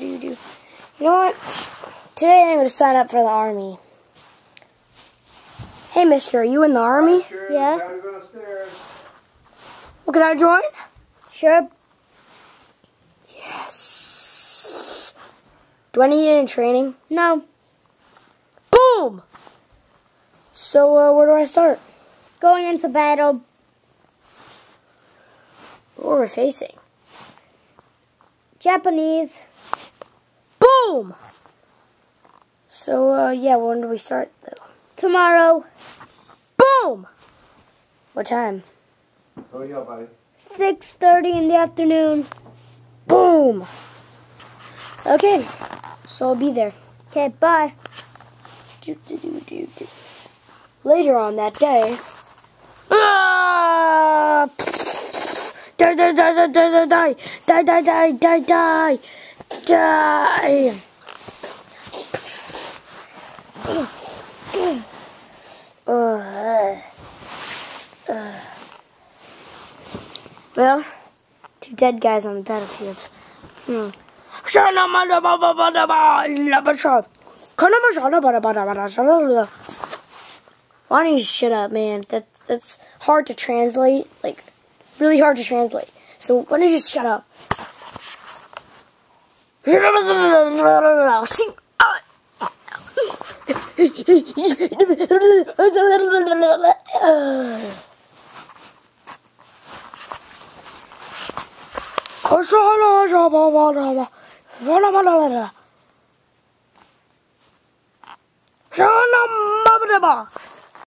You know what? Today I'm going to sign up for the army. Hey, mister, are you in the army? Yeah. Gotta go upstairs. Well, can I join? Sure. Yes. Do I need any training? No. Boom! So, where do I start? Going into battle. What are we facing? Japanese. Boom! So, yeah, when do we start, though? Tomorrow. Boom! What time? Oh, yeah, buddy. 6:30 in the afternoon. Boom! Okay, so I'll be there. Okay, bye. Later on that day. Ah! Die, die, die, die, die, die, die, die, die, die, die, die. Well, two dead guys on the battlefield. Why don't you shut up, man? That's hard to translate. Like, really hard to translate. So why don't you just shut up?